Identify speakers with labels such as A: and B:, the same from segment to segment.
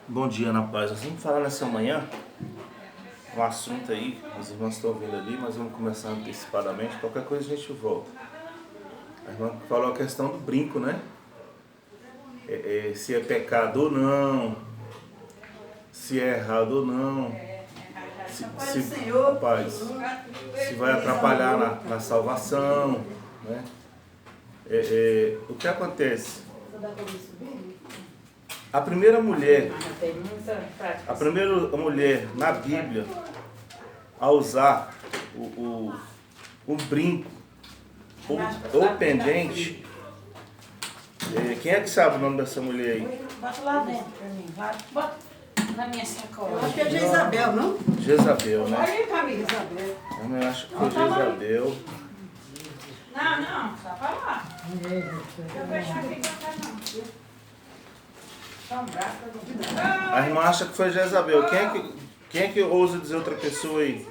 A: Bom dia, na paz. Nós vamos falar nessa manhã um assunto aí, os irmãos estão ouvindo ali, mas vamos começar antecipadamente. Qualquer coisa a gente volta. A irmã falou a questão do brinco, né? Se é pecado ou não, se é errado ou não, rapaz, se vai atrapalhar na salvação, né? O que acontece? A primeira mulher na Bíblia a usar o brinco ou pendente, quem é que sabe o nome dessa mulher aí?
B: Bota lá dentro pra mim, bota na minha sacola.
C: Acho que é Jezabel, não?
A: Jezabel, né?
C: Olha aí, Camila, Jezabel.
A: Eu acho que foi Jezabel.
B: Não, só pra lá. Eu vou achar aqui pra cá não.
A: A irmã acha que foi Jezabel. Quem é que ousa dizer outra pessoa aí?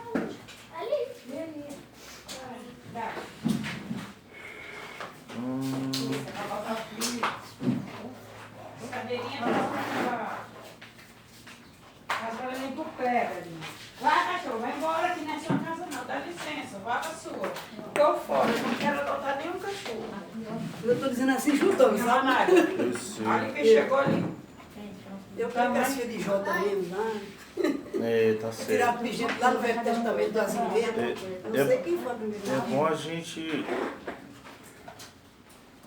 B: Cadeirinha tá agora nem por prega ali. Vai, cachorro, vai embora aqui não é sua casa não, dá licença, vá pra sua. Tô fora, eu não quero adotar nenhum cachorro.
C: Eu tô dizendo assim, juntando,
B: Não,
C: sabe?
B: Mário. Olha quem chegou ali.
C: Eu pego as filhas de Jota mesmo lá.
A: Tá certo.
C: Tirar o pedido lá no Velho Testamento do Azevedo. Eu não sei quem foi a primeira.
A: É bom a gente...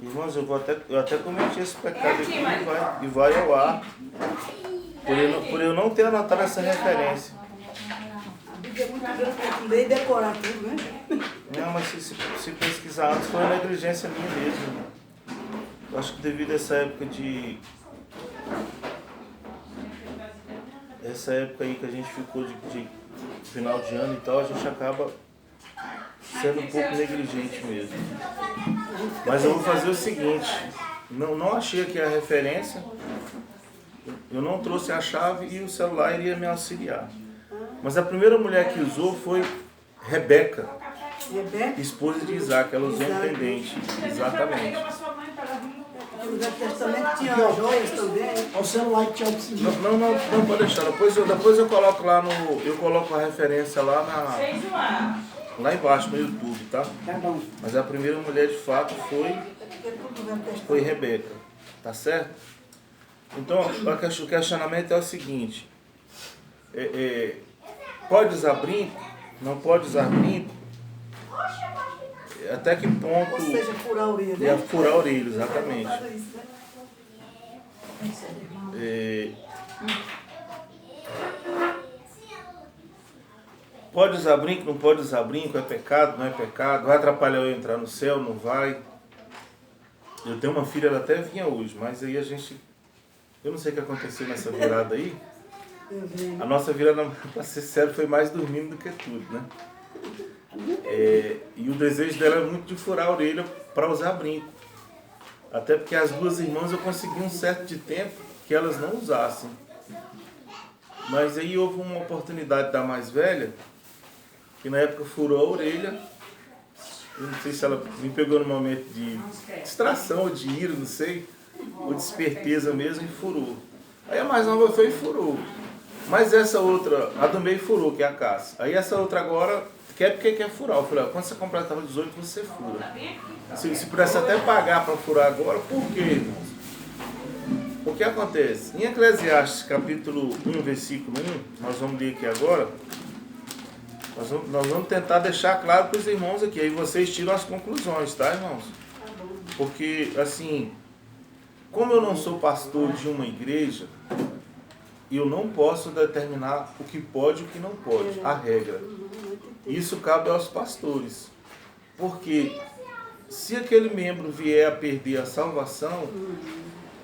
A: Irmãos, eu até cometi esse pecado aqui e vai ao ar. Por eu não ter anotado essa referência.
C: A Bíblia é muito grande para ler e decorar tudo, né?
A: Não, mas se pesquisar antes foi uma negligência minha mesmo. Eu acho que devido a essa época essa época aí que a gente ficou de final de ano e tal, a gente acaba sendo um pouco negligente mesmo. Mas eu vou fazer o seguinte, não achei aqui a referência, eu não trouxe a chave e o celular iria me auxiliar. Mas a primeira mulher que usou foi Rebeca, esposa de Isaac, ela usou um pendente, exatamente.
C: No Velho Testamento tinha joias também.
D: Olha o celular que tinha oxigênio.
A: Não pode deixar. Depois eu coloco lá eu coloco a referência lá embaixo no YouTube, tá?
C: Tá bom.
A: Mas a primeira mulher de fato foi Rebeca, tá certo? Então o questionamento é o seguinte: pode usar brinco? Não pode usar brinco? Até que ponto?
C: Ou seja, furar a orelha.
A: É furar a orelha, exatamente. Pode usar brinco, não pode usar brinco, é pecado, não é pecado, vai atrapalhar eu entrar no céu, não vai. Eu tenho uma filha, ela até vinha hoje, mas aí eu não sei o que aconteceu nessa virada aí. A nossa virada, para ser sério, foi mais dormindo do que tudo, né? E o desejo dela é muito de furar a orelha para usar brinco. Até porque as duas irmãs eu consegui um certo de tempo que elas não usassem. Mas aí houve uma oportunidade da mais velha, que na época furou a orelha. Eu não sei se ela me pegou no momento de distração ou de ira, não sei, ou de esperteza mesmo, e furou. Aí a mais nova foi e furou. Mas essa outra, a do meio furou, que é a Cássia. Aí essa outra agora porque quer furar. Eu falei, quando você completar os 18, você fura. Se pudesse até pagar para furar agora, por quê, irmãos? O que acontece? Em Eclesiastes capítulo 1, versículo 1, nós vamos ler aqui agora, nós vamos tentar deixar claro para os irmãos aqui, aí vocês tiram as conclusões, tá, irmãos? Porque, assim, como eu não sou pastor de uma igreja, eu não posso determinar o que pode e o que não pode, a regra. Isso cabe aos pastores. Porque se aquele membro vier a perder a salvação,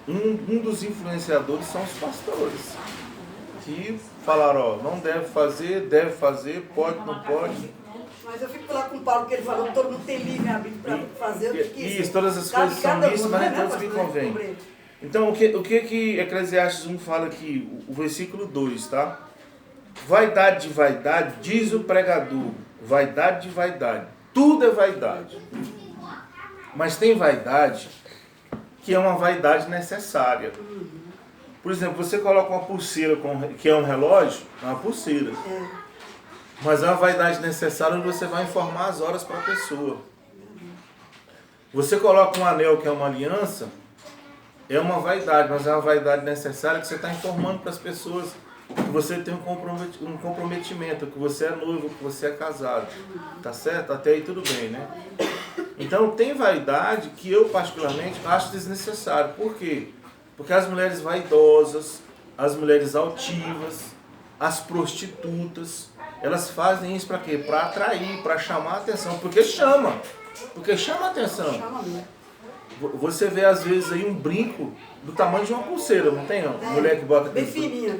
A: um dos influenciadores são os pastores. Que falaram, não deve fazer, pode, não pode.
C: Mas eu fico lá com o Paulo, que ele falou que todo mundo tem livre-arbítrio para fazer o que quiser.
A: Isso, todas as coisas são lícitas, mas nem todos me convêm. Então, o que Eclesiastes 1 fala aqui? O versículo 2, tá? Vaidade de vaidade, diz o pregador. Vaidade de vaidade. Tudo é vaidade. Mas tem vaidade que é uma vaidade necessária. Por exemplo, você coloca uma pulseira que é um relógio, é uma pulseira. Mas é uma vaidade necessária onde você vai informar as horas para a pessoa. Você coloca um anel que é uma aliança, é uma vaidade, mas é uma vaidade necessária que você está informando para as pessoas que você tem um comprometimento, que você é noivo, que você é casado. Tá certo? Até aí tudo bem, né? Então tem vaidade que eu particularmente acho desnecessário. Por quê? Porque as mulheres vaidosas, as mulheres altivas, as prostitutas, elas fazem isso para quê? Para atrair, para chamar a atenção. Porque chama a atenção. Você vê às vezes aí um brinco do tamanho de uma pulseira, não tem? Não? Mulher que bota...
C: Bem fininha,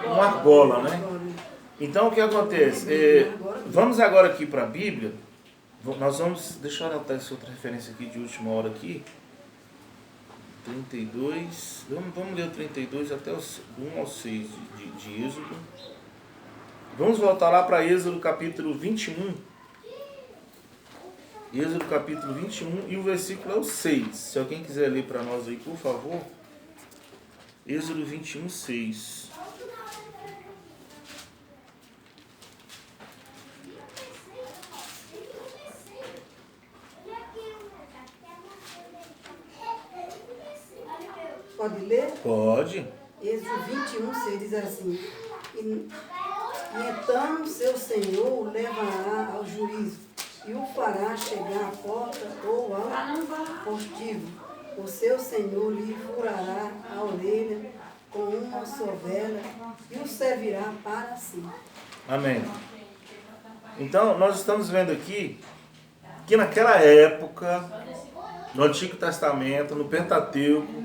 A: uma argola, né? Então o que acontece? Vamos agora aqui para a Bíblia. Nós vamos... Deixa eu anotar essa outra referência aqui de última hora aqui. 32... Vamos ler o 32 até o 1 ao 6 de Êxodo. Vamos voltar lá para Êxodo capítulo 21. Êxodo capítulo 21 e o versículo é o 6. Se alguém quiser ler para nós aí, por favor. Êxodo 21, 6.
C: Pode ler?
A: Pode.
C: Êxodo 21, 6 diz assim: e então seu Senhor o levará ao juízo e o fará chegar à porta ou ao postigo. O seu Senhor lhe furará a orelha com uma sovela e o servirá para si.
A: Amém. Então, nós estamos vendo aqui que naquela época, no Antigo Testamento, no Pentateuco,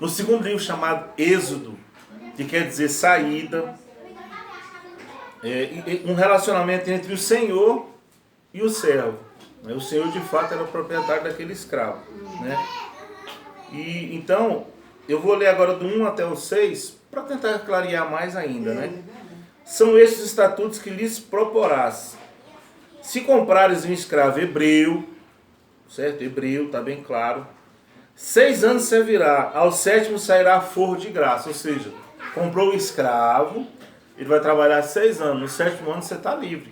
A: no segundo livro chamado Êxodo, que quer dizer saída, um relacionamento entre o Senhor e o servo. O Senhor, de fato, era o proprietário daquele escravo. Né? E então, eu vou ler agora do 1 até o 6, para tentar clarear mais ainda. Né? São estes os estatutos que lhes proporás. Se comprares um escravo hebreu, certo? Hebreu, está bem claro. 6 anos servirá, ao 7º sairá forro de graça. Ou seja, comprou o escravo, ele vai trabalhar 6 anos, no 7º ano você está livre.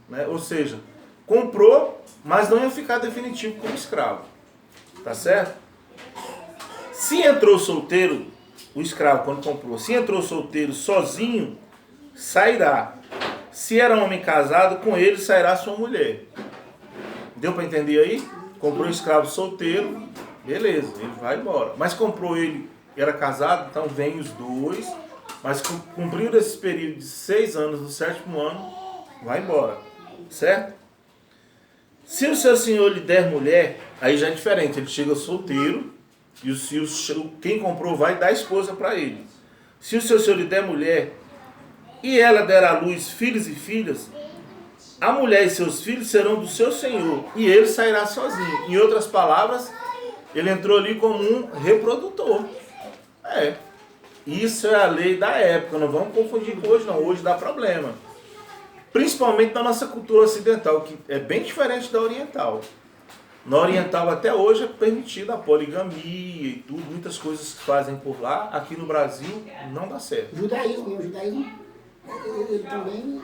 A: Né? Ou seja, comprou, mas não ia ficar definitivo como escravo. Tá certo? Se entrou solteiro, o escravo quando comprou, se entrou solteiro sozinho, sairá. Se era homem casado, com ele sairá sua mulher. Deu para entender aí? Comprou o escravo solteiro, beleza, ele vai embora. Mas comprou ele, era casado, então vem os dois. Mas cumpriu esse período de 6 anos, no 7º ano, vai embora. Certo? Se o seu senhor lhe der mulher, aí já é diferente. Ele chega solteiro e quem comprou vai dar esposa para ele. Se o seu senhor lhe der mulher e ela der à luz filhos e filhas, a mulher e seus filhos serão do seu senhor e ele sairá sozinho. Em outras palavras, ele entrou ali como um reprodutor. Isso é a lei da época, não vamos confundir com hoje não. Hoje dá problema. Principalmente na nossa cultura ocidental, que é bem diferente da oriental. Na oriental até hoje é permitida a poligamia e tudo, muitas coisas que fazem por lá. Aqui no Brasil não dá certo.
D: O judaísmo ele também...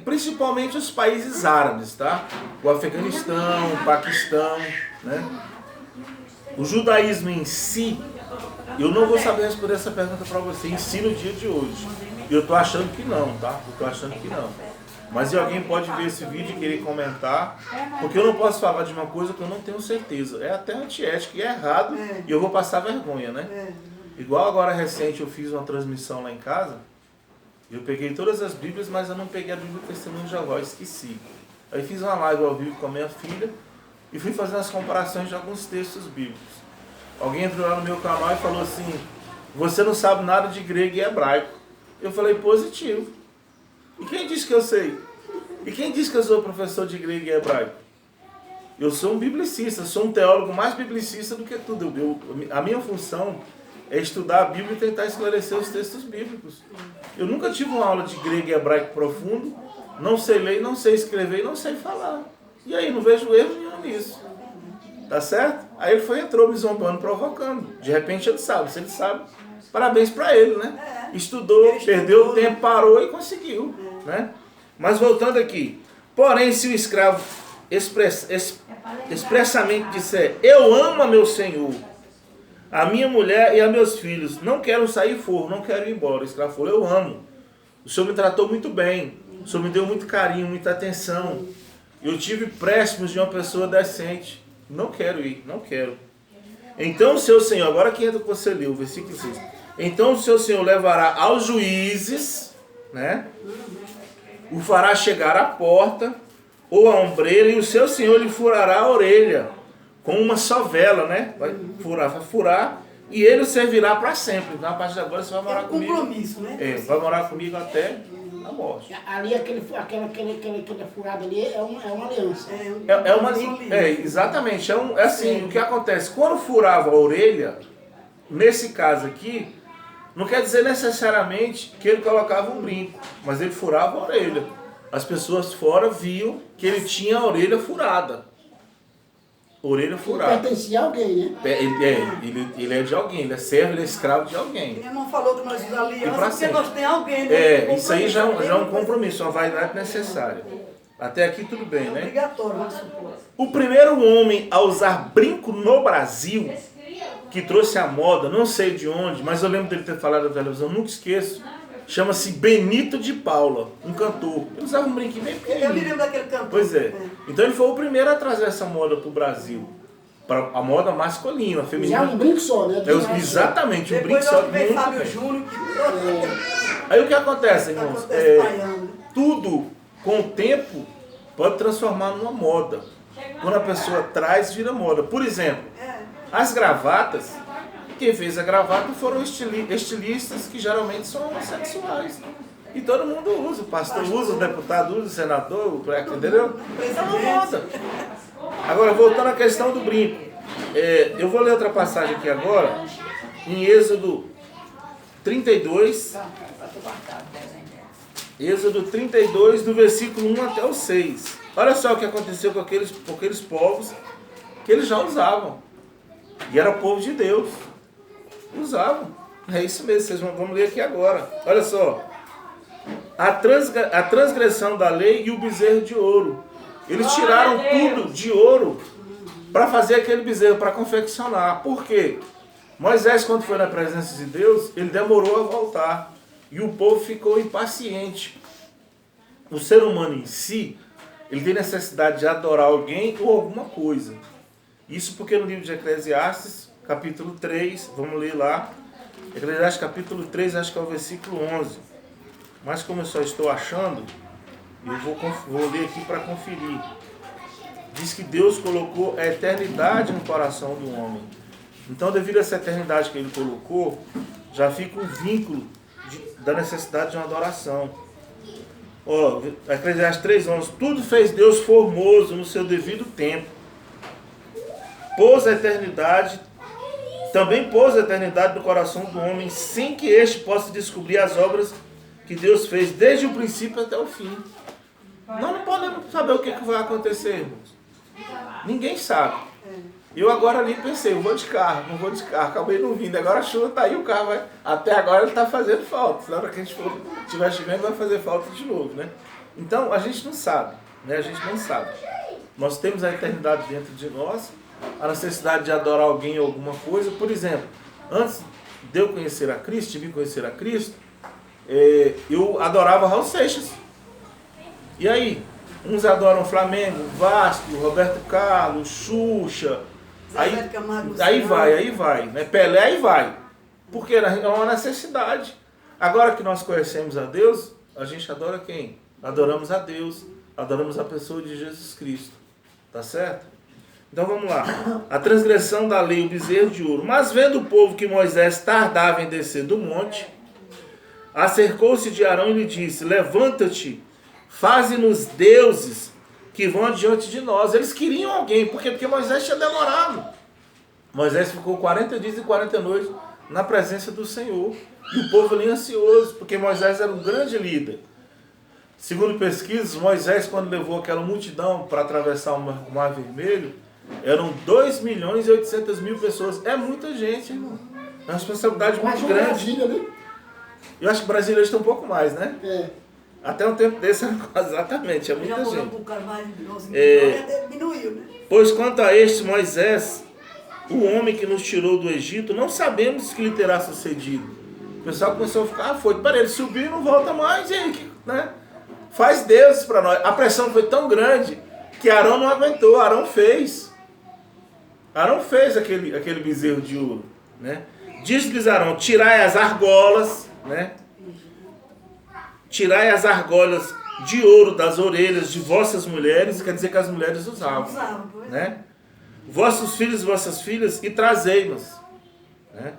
A: Principalmente os países árabes, tá? O Afeganistão, o Paquistão, né? O judaísmo em si, eu não vou saber responder essa pergunta para você em si no dia de hoje. Eu tô achando que não, tá? Eu tô achando que não. Mas se alguém pode ver esse vídeo e querer comentar, porque eu não posso falar de uma coisa que eu não tenho certeza. É até antiético e é errado e eu vou passar vergonha, né? Igual agora recente eu fiz uma transmissão lá em casa, eu peguei todas as Bíblias, mas eu não peguei a Bíblia do Testemunho de Jeová, eu esqueci. Aí fiz uma live ao vivo com a minha filha e fui fazendo as comparações de alguns textos bíblicos. Alguém entrou lá no meu canal e falou assim: você não sabe nada de grego e hebraico. Eu falei: positivo. E quem disse que eu sei? E quem disse que eu sou professor de grego e hebraico? Eu sou um biblicista, sou um teólogo mais biblicista do que tudo. A minha função é estudar a Bíblia e tentar esclarecer os textos bíblicos. Eu nunca tive uma aula de grego e hebraico profundo, não sei ler, não sei escrever e não sei falar. E aí, não vejo erro nenhum nisso. Tá certo? Aí ele entrou me zombando, provocando. De repente ele sabe. Se ele sabe, parabéns para ele, né? Estudou, perdeu o tempo, parou e conseguiu, né? Mas voltando aqui. Porém, se o escravo expressamente disser, eu amo a meu senhor, a minha mulher e a meus filhos, não quero sair fora, não quero ir embora. O escravo falou, eu amo. O senhor me tratou muito bem. O senhor me deu muito carinho, muita atenção. Eu tive préstimos de uma pessoa decente. Não quero ir, não quero. Então o seu senhor, agora que entra o que você leu, o versículo 6. Então o seu senhor levará aos juízes, né? O fará chegar à porta ou à ombreira, e o seu senhor lhe furará a orelha com uma só vela, né? Vai furar, e ele o servirá para sempre. Na parte de agora você vai morar comigo.
C: Compromisso, né?
A: Vai morar comigo até a morte.
D: Ali, aquela furada ali é uma aliança.
A: Exatamente. É assim, o que acontece? Quando furava a orelha, nesse caso aqui, não quer dizer necessariamente que ele colocava um brinco, mas ele furava a orelha. As pessoas fora viam que ele tinha a orelha furada. Orelha furada.
D: Ele pertencia a alguém, né?
A: Ele é de alguém, ele é servo, ele é escravo de alguém.
C: Minha irmã falou que nós usamos aliança porque
A: sempre.
C: nós temos alguém, né?
A: Isso aí já é um compromisso, uma vaidade necessária. Até aqui tudo bem, né?
C: Obrigatório, vamos supor.
A: O primeiro homem a usar brinco no Brasil, que trouxe a moda, não sei de onde, mas eu lembro dele ter falado na televisão, nunca esqueço, chama-se Benito de Paula, um cantor. Ele usava um brinquinho bem pequenininho.
C: Eu me lembro daquele cantor.
A: Pois é. Então ele foi o primeiro a trazer essa moda para o Brasil. Para a moda masculina, feminina.
D: Já um brinco só, né?
A: Exatamente, um brinco só.
C: Depois veio Fábio Júnior.
A: Aí o que acontece, irmãos? Tudo, com o tempo, pode transformar numa moda. Quando a pessoa traz, vira moda. Por exemplo, as gravatas, quem fez a gravata foram estilistas que geralmente são homossexuais. E todo mundo usa, o pastor usa, o deputado usa, o senador, o prefeito, entendeu? É uma moda. Agora, voltando à questão do brinco. Eu vou ler outra passagem aqui agora, em Êxodo 32. Êxodo 32, do versículo 1 até o 6. Olha só o que aconteceu com aqueles povos que eles já usavam. E era povo de Deus. Usavam. É isso mesmo, vocês vamos ler aqui agora. Olha só. A transgressão da lei e o bezerro de ouro. Eles tiraram tudo de ouro para fazer aquele bezerro, para confeccionar. Por quê? Moisés, quando foi na presença de Deus, ele demorou a voltar. E o povo ficou impaciente. O ser humano em si, ele tem necessidade de adorar alguém ou alguma coisa. Isso porque no livro de Eclesiastes, capítulo 3, vamos ler lá. Eclesiastes capítulo 3, acho que é o versículo 11. Mas como eu só estou achando, eu vou ler aqui para conferir. Diz que Deus colocou a eternidade no coração do homem. Então, devido a essa eternidade que ele colocou, já fica o vínculo da necessidade de uma adoração. Eclesiastes 3:11. Tudo fez Deus formoso no seu devido tempo. Também pôs a eternidade no coração do homem, sem que este possa descobrir as obras que Deus fez desde o princípio até o fim. Nós não podemos saber o que vai acontecer, irmãos. Ninguém sabe. Eu agora ali pensei, não vou de carro, acabei não vindo. Agora a chuva está aí, o carro vai... Até agora ele está fazendo falta. Na hora que a gente estiver chovendo, vai fazer falta de novo, né? Então, a gente não sabe, né? A gente não sabe. Nós temos a eternidade dentro de nós, a necessidade de adorar alguém ou alguma coisa. Por exemplo, antes de eu conhecer a Cristo, de me conhecer a Cristo, eu adorava Raul Seixas. E aí? Uns adoram Flamengo, Vasco, Roberto Carlos, Xuxa. Aí vai. Né? Pelé, aí vai. Porque é uma necessidade. Agora que nós conhecemos a Deus, a gente adora quem? Adoramos a Deus, adoramos a pessoa de Jesus Cristo. Tá certo? Então vamos lá. A transgressão da lei, o bezerro de ouro. Mas vendo o povo que Moisés tardava em descer do monte, acercou-se de Arão e lhe disse: levanta-te, faze-nos deuses que vão adiante de nós. Eles queriam alguém, porque Moisés tinha demorado. Moisés ficou 40 dias e 40 noites na presença do Senhor. E o povo ali ansioso, porque Moisés era um grande líder. Segundo pesquisas, Moisés, quando levou aquela multidão para atravessar o Mar Vermelho, Eram 2.800.000 pessoas. É muita gente, irmão. É uma responsabilidade muito grande.
D: Brasília, né?
A: Eu acho que Brasília hoje tem um pouco mais, né?
D: É.
A: Até um tempo desse era exatamente, é
C: Já
A: muita
C: morou
A: gente.
C: pro Carvalho, nossa,
A: É.
C: até diminuiu, né?
A: Pois quanto a este Moisés, o homem que nos tirou do Egito, não sabemos que lhe terá sucedido. O pessoal começou a ficar, foi, para ele subir e não volta mais, e aí, né? Faz deuses para nós. A pressão foi tão grande que Arão não aguentou, Arão fez aquele bezerro de ouro, né? Diz-lhes Arão, tirai as argolas, né? Tirai as argolas de ouro das orelhas de vossas mulheres, quer dizer que as mulheres usavam, né? Vossos filhos e vossas filhas, e trazei-nos, né?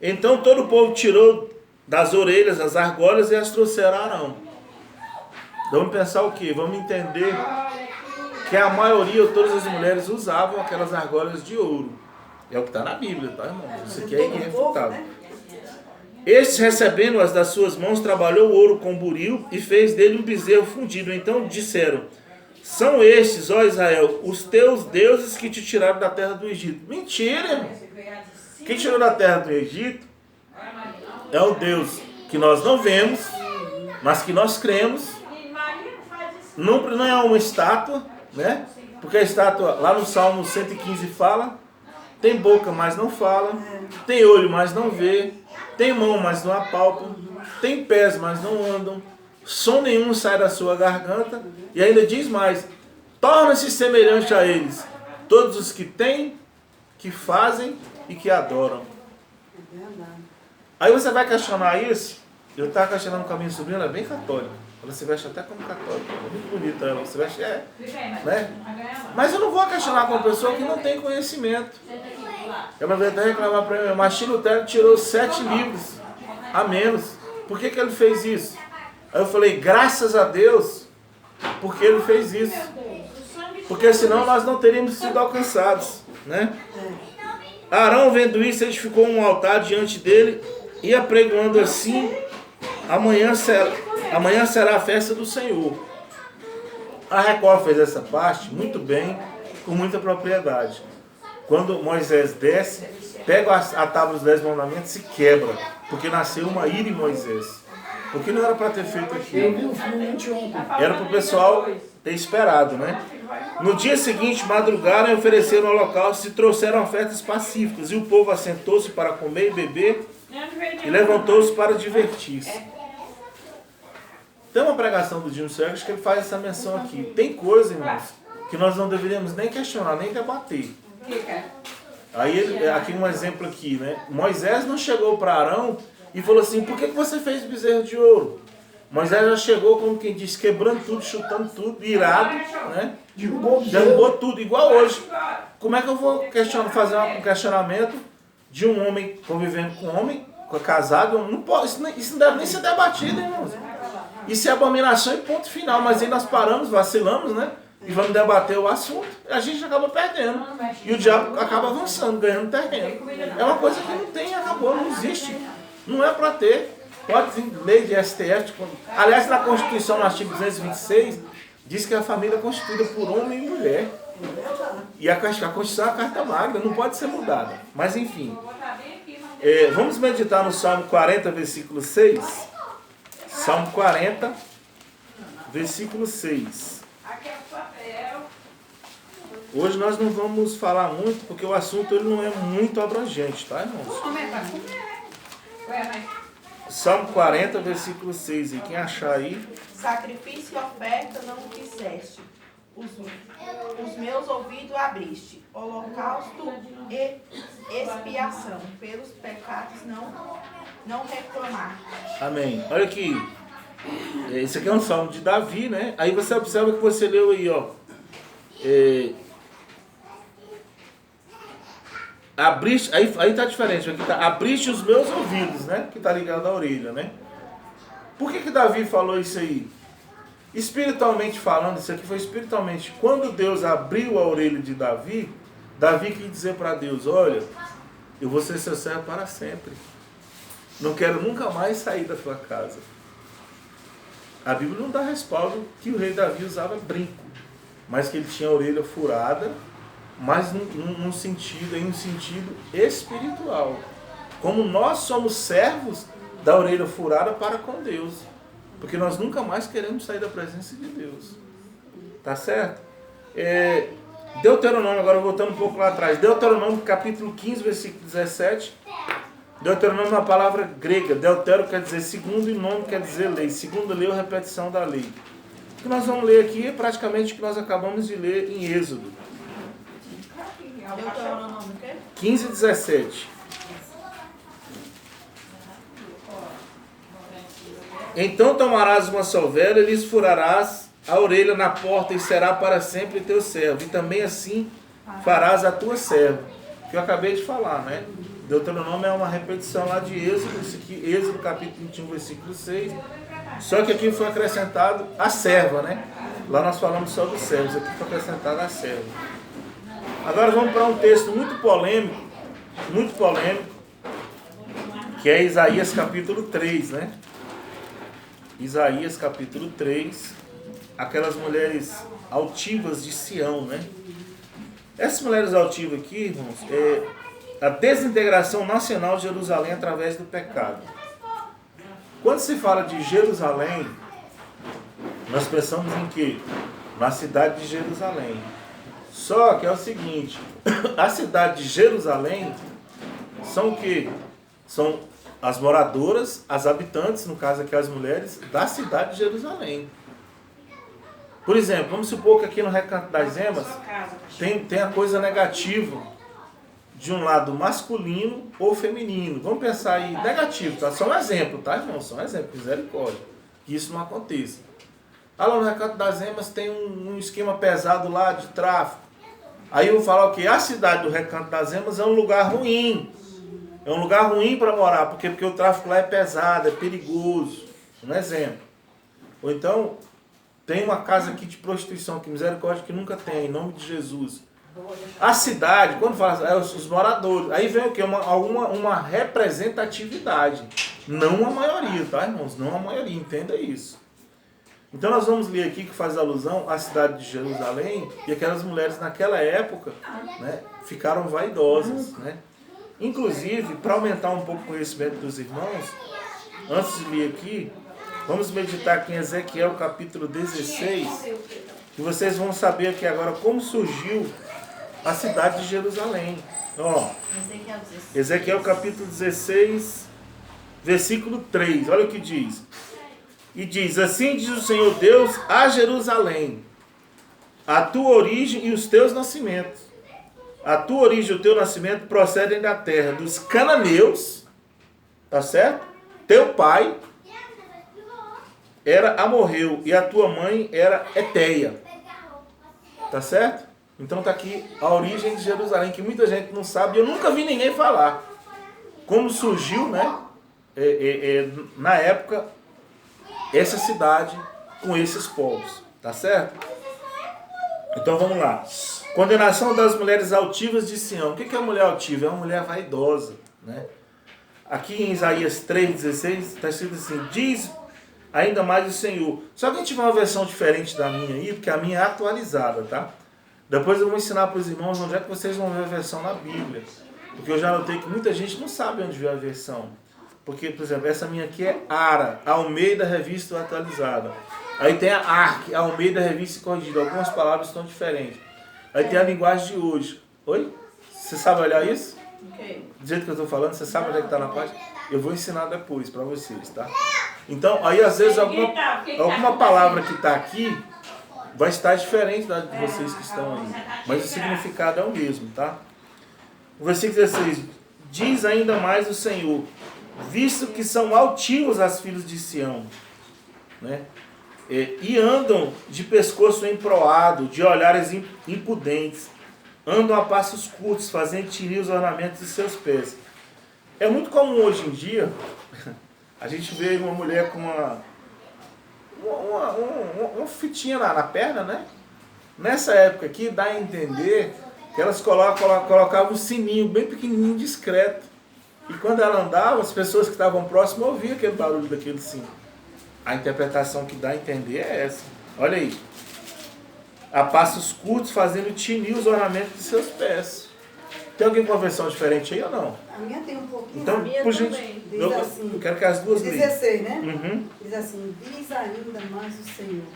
A: Então todo o povo tirou das orelhas as argolas e as trouxeram a Arão. Vamos pensar o quê? Vamos entender que a maioria, ou todas as mulheres, usavam aquelas argolas de ouro. É o que está na Bíblia, tá, irmão? Isso aqui é irrefutável. Estes, recebendo-as das suas mãos, trabalhou o ouro com buril e fez dele um bezerro fundido. Então disseram, são estes, ó Israel, os teus deuses que te tiraram da terra do Egito. Mentira, irmão. Quem tirou da terra do Egito é o Deus que nós não vemos, mas que nós cremos. Não é uma estátua, né? Porque a estátua, lá no Salmo 115 fala, tem boca, mas não fala, tem olho, mas não vê, tem mão, mas não apalpam, tem pés, mas não andam, som nenhum sai da sua garganta, e ainda diz mais, torna-se semelhante a eles, todos os que têm, que fazem e que adoram. Aí você vai questionar isso, eu estava questionando com a minha sobrinha, ela é bem católica. Ela se veste até como católica, é muito bonita ela, se veste, né? Mas eu não vou questionar com uma pessoa que não tem conhecimento. Ela veio até reclamar para mim, Martim Lutero tirou 7 livros a menos. Por que ele fez isso? Aí eu falei, graças a Deus, porque ele fez isso. Porque senão nós não teríamos sido alcançados, né? Arão, vendo isso, edificou um altar diante dele e apregoando assim, amanhã será a festa do Senhor. A Record fez essa parte muito bem, com muita propriedade. Quando Moisés desce, pega a tábua dos 10 mandamentos e quebra, porque nasceu uma ira em Moisés. Porque não era para ter feito aquilo.
D: Eu vi o filme anteontem.
A: Era para o pessoal ter esperado, né? No dia seguinte, madrugaram e ofereceram holocausto e trouxeram ofertas pacíficas. E o povo assentou-se para comer e beber e levantou-se para divertir-se. Tem uma pregação do Jim Sergis que ele faz essa menção aqui. Tem coisa, irmãos, que nós não deveríamos nem questionar, nem debater. Aí, aqui um exemplo aqui, né? Moisés não chegou para Arão e falou assim, por que você fez bezerro de ouro? Moisés já chegou, como quem diz, quebrando tudo, chutando tudo, irado, né? Derrubou tudo, igual hoje. Como é que eu vou fazer um questionamento de um homem convivendo com um homem, casado? Não pode, isso não deve nem ser debatido, irmãos. Isso é abominação e ponto final. Mas aí nós paramos, vacilamos, né? E vamos debater o assunto. E a gente acaba perdendo. E o diabo acaba avançando, ganhando terreno. É uma coisa que não tem, acabou, não existe. Não é para ter. Pode vir lei de STF. Aliás, na Constituição, no artigo 226, diz que a família é constituída por homem e mulher. E a Constituição é a Carta Magna, não pode ser mudada. Mas enfim. Vamos meditar no Salmo 40, versículo 6. Salmo 40, versículo 6. Hoje nós não vamos falar muito, porque o assunto ele não é muito abrangente, tá, irmãos? Salmo 40, versículo 6. E quem achar aí...
E: Sacrifício e oferta não quiseste, os meus ouvidos abriste, holocausto e expiação, pelos pecados não reclamar.
A: Amém. Olha aqui. Esse aqui é um salmo de Davi, né? Aí você observa que você leu aí, ó. Abriste, aí tá diferente. Aqui tá, abriste os meus ouvidos, né? Que tá ligado à orelha, né? Por que Davi falou isso aí? Espiritualmente falando, isso aqui foi espiritualmente. Quando Deus abriu a orelha de Davi, Davi quis dizer para Deus, olha, eu vou ser seu servo para sempre. Não quero nunca mais sair da tua casa. A Bíblia não dá respaldo que o rei Davi usava brinco, mas que ele tinha a orelha furada mas num sentido, em um sentido espiritual. Como nós somos servos da orelha furada para com Deus. Porque nós nunca mais queremos sair da presença de Deus. Tá certo? Deuteronômio, agora voltando um pouco lá atrás. Deuteronômio capítulo 15, versículo 17. Deuteronômio é uma palavra grega. Deutero quer dizer segundo e nome quer dizer lei. Segundo lei é a repetição da lei. O que nós vamos ler aqui é praticamente o que nós acabamos de ler em Êxodo.
E: Deuteronômio o quê?
A: 15 e 17. Então tomarás uma solveira e lhes furarás a orelha na porta e será para sempre teu servo. E também assim farás a tua serva. Que eu acabei de falar, né? Deuteronômio é uma repetição lá de Êxodo. Isso aqui, Êxodo capítulo 21, versículo 6. Só que aqui foi acrescentado a serva, né? Lá nós falamos só dos servos. Aqui foi acrescentado a serva. Agora vamos para um texto muito polêmico, que é Isaías capítulo 3, né? Isaías capítulo 3, aquelas mulheres altivas de Sião, né? Essas mulheres altivas aqui, irmãos, é a desintegração nacional de Jerusalém através do pecado. Quando se fala de Jerusalém, nós pensamos em quê? Na cidade de Jerusalém. Só que é o seguinte, a cidade de Jerusalém são o quê? São as moradoras, as habitantes, no caso aqui as mulheres, da cidade de Jerusalém. Por exemplo, vamos supor que aqui no Recanto das Emas tem a coisa negativa de um lado masculino ou feminino. Vamos pensar aí, negativo, tá? Só um exemplo, tá, irmão? Só um exemplo, misericórdia. Que isso não aconteça. Lá no Recanto das Emas tem um esquema pesado lá de tráfico. Aí eu vou falar o quê? A cidade do Recanto das Emas é um lugar ruim. É um lugar ruim para morar, porque o tráfico lá é pesado, é perigoso. Um exemplo. Ou então, tem uma casa aqui de prostituição, que misericórdia que nunca tem, em nome de Jesus. A cidade, quando fala os moradores, aí vem o quê? Uma representatividade. Não a maioria, tá, irmãos? Não a maioria, entenda isso. Então nós vamos ler aqui que faz alusão à cidade de Jerusalém, e aquelas mulheres naquela época, né, ficaram vaidosas, né? Inclusive, para aumentar um pouco o conhecimento dos irmãos, antes de ler aqui, vamos meditar aqui em Ezequiel capítulo 16, e vocês vão saber aqui agora como surgiu a cidade de Jerusalém. Ó, Ezequiel capítulo 16, versículo 3, olha o que diz. E diz, assim diz o Senhor Deus a Jerusalém, a tua origem e os teus nascimentos. A tua origem e o teu nascimento procedem da terra dos cananeus, tá certo? Teu pai era amorreu e a tua mãe era eteia, tá certo? Então tá aqui a origem de Jerusalém, que muita gente não sabe, eu nunca vi ninguém falar. Como surgiu, né? Na época, essa cidade com esses povos, tá certo? Então vamos lá. Condenação das mulheres altivas de Sião. O que é a mulher altiva? É uma mulher vaidosa, né? Aqui em Isaías 3,16 está escrito assim, diz ainda mais o Senhor. Só que a gente tiver uma versão diferente da minha aí, porque a minha é atualizada, tá? Depois eu vou ensinar para os irmãos onde é que vocês vão ver a versão na Bíblia. Porque eu já notei que muita gente não sabe onde ver a versão. Porque, por exemplo, essa minha aqui é ARA, Almeida Revista Atualizada. Aí tem a ARC, Almeida Revista Corrigida. Algumas palavras estão diferentes. Aí tem a linguagem de hoje. Oi? Você sabe olhar isso?
E: Okay.
A: Do jeito que eu estou falando, você sabe onde é que está na página? Eu vou ensinar depois para vocês, tá? Então, aí às vezes alguma palavra que está aqui vai estar diferente da de vocês que estão aí. Mas o significado é o mesmo, tá? O versículo 16. Diz ainda mais o Senhor, visto que são altivos as filhas de Sião, né? E andam de pescoço emproado, de olhares impudentes, andam a passos curtos, fazendo tirir os ornamentos de seus pés. É muito comum hoje em dia, a gente vê uma mulher com uma fitinha na perna, né? Nessa época aqui, dá a entender que elas colocavam um sininho bem pequenininho, discreto. E quando ela andava, as pessoas que estavam próximas ouviam aquele barulho daquele sino. A interpretação que dá a entender é essa. Olha aí. a passos curtos, fazendo tinir os ornamentos de seus pés. Tem alguém com uma versão diferente aí ou não?
C: A minha tem um pouquinho.
A: Então,
E: A minha
A: por
E: também.
A: gente,
C: Diz
A: eu
C: assim,
A: quero que as duas leiam.
C: 16, né?
A: Uhum.
C: Diz assim, diz ainda mais o Senhor,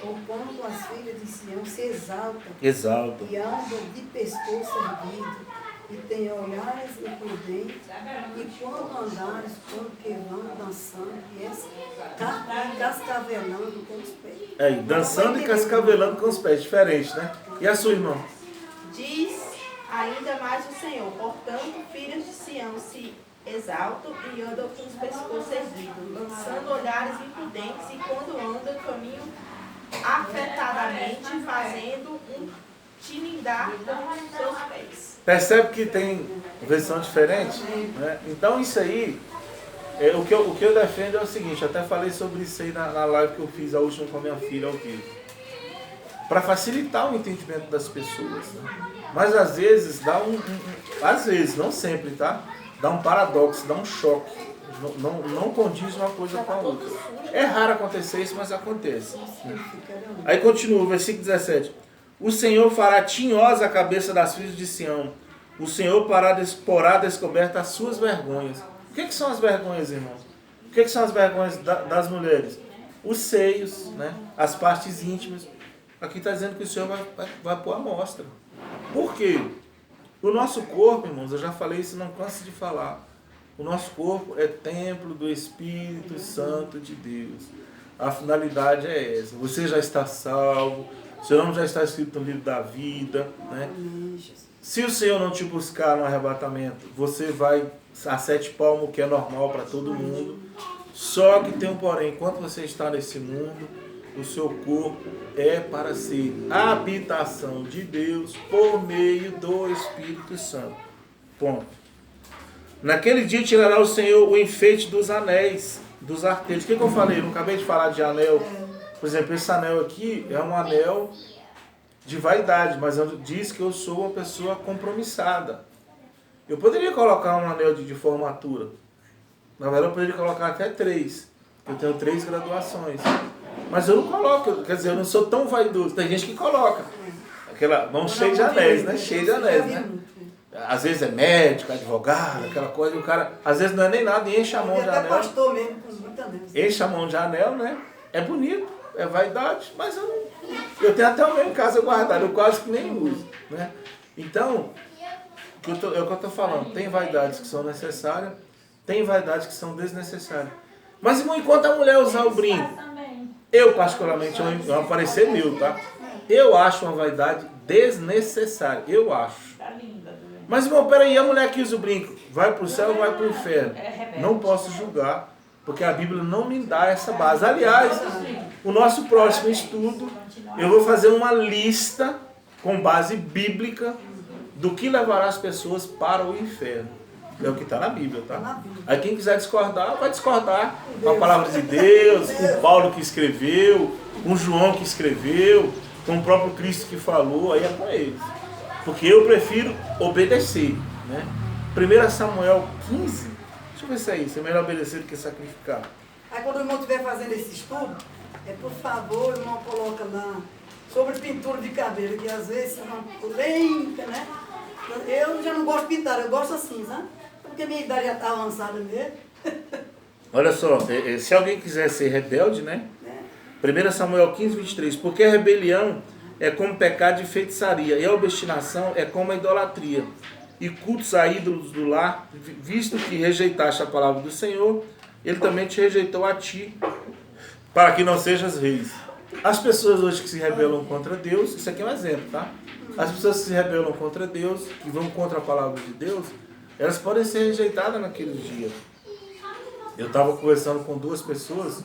C: porquanto as filhas de Sião se exaltam
A: Exalta.
C: e andam de pescoço erguido, e têm olhares imprudentes, e quando andares, como que vão dançando, e cascavelando com os pés.
A: Aí, dançando e cascavelando com os pés, diferente, né? E a sua irmã?
E: Diz ainda mais o Senhor, portanto, filhos de Sião se exaltam e andam com os pescoços erguidos, lançando olhares imprudentes, e quando andam, caminham afetadamente, fazendo um tinindar com seus pés.
A: Percebe que tem versão diferente? Né? Então isso aí, o que eu defendo é o seguinte, eu até falei sobre isso aí na live que eu fiz, a última com a minha filha ao vivo. Para facilitar o entendimento das pessoas. Né? Mas às vezes dá às vezes, não sempre, tá? Dá um paradoxo, dá um choque. Não condiz uma coisa com a outra. É raro acontecer isso, mas acontece. Né? Aí continua, o versículo 17. O Senhor fará tinhosa a cabeça das filhas de Sião. O Senhor porá descoberta as suas vergonhas. O que são as vergonhas, irmãos? O que são as vergonhas das mulheres? Os seios, né? As partes íntimas. Aqui está dizendo que o Senhor vai pôr à mostra. Por quê? O nosso corpo, irmãos, eu já falei isso, não canso de falar. O nosso corpo é templo do Espírito Santo de Deus. A finalidade é essa. Você já está salvo. Seu nome já está escrito no livro da vida. Né? Se o Senhor não te buscar no arrebatamento, você vai a 7 palmos, que é normal para todo mundo. Só que tem um porém. Enquanto você está nesse mundo, o seu corpo é para ser a habitação de Deus por meio do Espírito Santo. Ponto. Naquele dia tirará o Senhor o enfeite dos anéis, dos artelhos. O que eu falei? Eu não acabei de falar de anel. Por exemplo, esse anel aqui é um anel de vaidade, mas diz que eu sou uma pessoa compromissada. Eu poderia colocar um anel de formatura. Na verdade, eu poderia colocar até 3. Eu tenho 3 graduações. Mas eu não coloco, quer dizer, eu não sou tão vaidoso. Tem gente que coloca. Aquela mão cheia de anéis, né? Cheia de anéis, né? Às vezes é médico, advogado, aquela coisa, e o cara, às vezes não é nem nada, e enche a mão de anel.
C: Pastor mesmo, com muita anéis.
A: Enche a mão de anel, né? É bonito, é vaidade, mas eu não. Eu tenho até o meu em casa guardado, eu quase que nem uso, né? Então, é o que eu estou falando, tem vaidades que são necessárias, tem vaidades que são desnecessárias. Mas, irmão, enquanto a mulher usar o brinco, eu particularmente, é um parecer meu, tá? Eu acho uma vaidade desnecessária, eu acho. Mas, irmão, peraí, a mulher que usa o brinco, vai para o céu ou vai para o inferno? Não posso julgar, porque a Bíblia não me dá essa base. Aliás, o nosso próximo estudo, eu vou fazer uma lista com base bíblica do que levará as pessoas para o inferno. É o que está na Bíblia, tá? Aí quem quiser discordar, vai discordar com a palavra de Deus, com Paulo que escreveu, com João que escreveu, com o próprio Cristo que falou, aí é com eles. Porque eu prefiro obedecer, né? 1 Samuel 15, deixa eu ver se é isso, é melhor obedecer do que sacrificar.
C: Aí quando o irmão estiver fazendo esse estudo, por favor, o irmão coloca lá sobre pintura de cabelo, que às vezes é uma polêmica, né? Eu já não gosto de pintar, eu gosto assim, sabe? Porque minha idade já está avançada mesmo.
A: Olha só, se alguém quiser ser rebelde, né? 1 Samuel 15, 23, porque a rebelião é como pecado de feitiçaria, e a obstinação é como a idolatria, e cultos a ídolos do lar, visto que rejeitaste a palavra do Senhor, ele também te rejeitou a ti, para que não sejas reis. As pessoas hoje que se rebelam contra Deus, isso aqui é um exemplo, tá? As pessoas que se rebelam contra Deus, que vão contra a palavra de Deus, elas podem ser rejeitadas naquele dia. Eu estava conversando com 2 pessoas,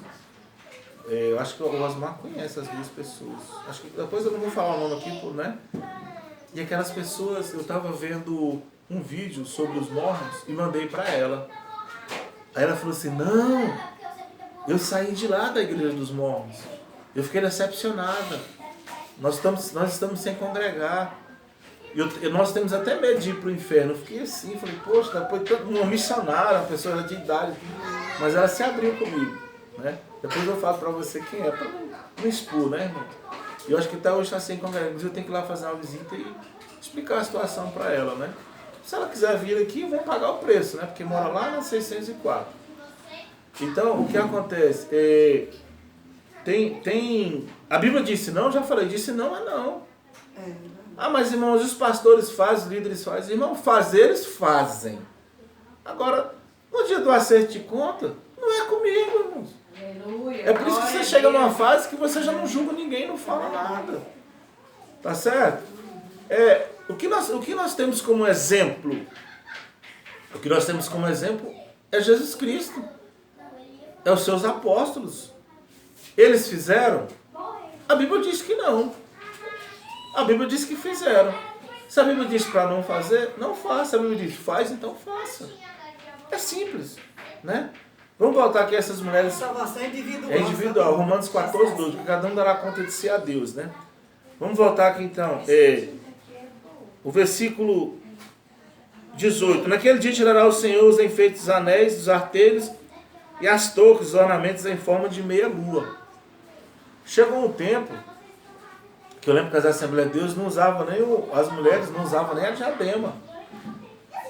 A: eu acho que o Osmar conhece as 2 pessoas. Acho que depois eu não vou falar o nome aqui, né? E aquelas pessoas, eu estava vendo um vídeo sobre os mormons e mandei para ela. Aí ela falou assim, não, eu saí de lá da igreja dos mormons. Eu fiquei decepcionada. Nós estamos sem congregar. Nós temos até medo de ir para o inferno. Eu fiquei assim, falei, poxa, depois uma missionária, uma pessoa de idade, mas ela se abriu comigo, né? Depois eu falo para você quem é, para não expor, né, irmão? E eu acho que até hoje está sem congregação. Eu tenho que ir lá fazer uma visita e explicar a situação para ela, né? Se ela quiser vir aqui, vão pagar o preço, né? Porque mora lá na 604. Então, o que acontece? A Bíblia disse não, já falei, disse não é não. Ah, mas irmãos, os pastores fazem, os líderes fazem. Irmão, fazer eles fazem. Agora, no dia do acerto de conta, não é comigo, irmãos.
B: Aleluia.
A: É por isso que você chega numa fase que você já não julga ninguém, não fala nada. Tá certo? O que nós temos como exemplo? O que nós temos como exemplo é Jesus Cristo. É os seus apóstolos. Eles fizeram? A Bíblia diz que não. A Bíblia diz que fizeram. Se a Bíblia diz para não fazer, não faça. A Bíblia diz faz, então faça. É simples, né? Vamos voltar aqui a essas mulheres.
C: Salvação individual.
A: É individual. Romanos 14, 12. Que cada um dará conta de si a Deus, né? Vamos voltar aqui então. O versículo 18. Naquele dia tirará o Senhor os enfeites, os anéis, os artelhos e as toucas, os ornamentos em forma de meia lua. Chegou um tempo que eu lembro que as Assembleias de Deus não usavam nem as mulheres não usavam nem a diadema.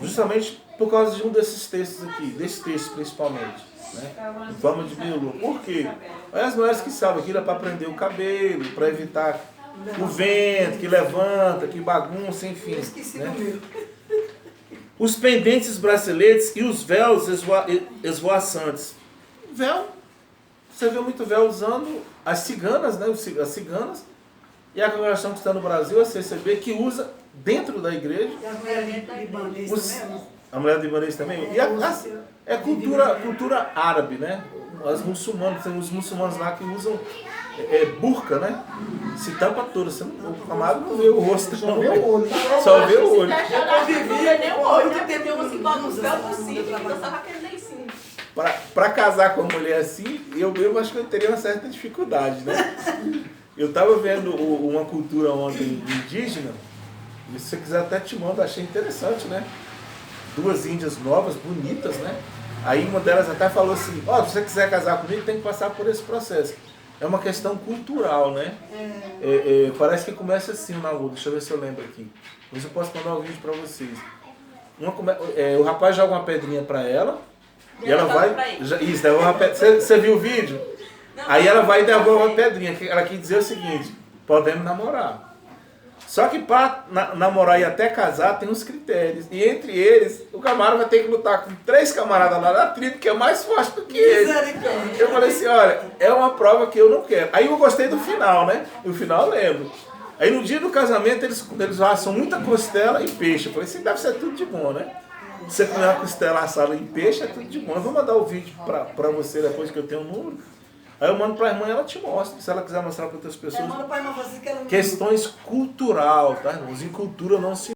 A: Justamente por causa de um desses textos aqui, desse texto principalmente, né? Em forma de meia lua. Por quê? Olha as mulheres que sabem, aquilo é para prender o cabelo, para evitar o vento que levanta, que bagunça, enfim.
C: Eu esqueci
A: né?
C: do meu.
A: Os pendentes, braceletes e os véus esvoaçantes. Véu, você vê muito véu usando as ciganas, né? As ciganas. E a congregação que está no Brasil, a CCB, que usa dentro da igreja.
C: E as mulheres libanesas também?
A: A mulher libanesa também. E cultura árabe, né? Os muçulmanos lá que usam burca, né? Se tampa toda. O camarada não vê o rosto.
D: Só vê o olho.
A: Só vê o olho.
E: Nem o olho, porque tem uns que botam os véus por cima e ficam só com aquele lencinho.
A: Para casar com uma mulher assim, eu mesmo acho que eu teria uma certa dificuldade, né? Eu estava vendo uma cultura ontem indígena, e se você quiser até te mando, achei interessante, né? 2 índias novas, bonitas, né? Aí uma delas até falou assim, se você quiser casar comigo, tem que passar por esse processo. É uma questão cultural, né? Parece que começa assim o namoro, deixa eu ver se eu lembro aqui. Depois eu posso mandar um vídeo para vocês. O rapaz joga uma pedrinha para ela, e ela vai... Isso, devolve uma pedrinha. Você viu o vídeo? Aí ela vai e devolve uma pedrinha. Ela quer dizer o seguinte, podemos namorar. Só que para namorar e até casar tem uns critérios. E entre eles, o camarada vai ter que lutar com 3 camaradas lá da tribo, que é mais forte do que ele. Eu falei assim, olha, é uma prova que eu não quero. Aí eu gostei do final, né? E o final eu lembro. Aí no dia do casamento eles assam muita costela e peixe. Eu falei assim, deve ser tudo de bom, né? Você comer uma costela assada e peixe é tudo de bom. Eu vou mandar o vídeo para você depois que eu tenho o número. Aí eu mando para a irmã e ela te mostra, se ela quiser mostrar para outras pessoas.
C: Manda para a irmã, que ela
A: Questões cultural, tá, irmãos? Em cultura não se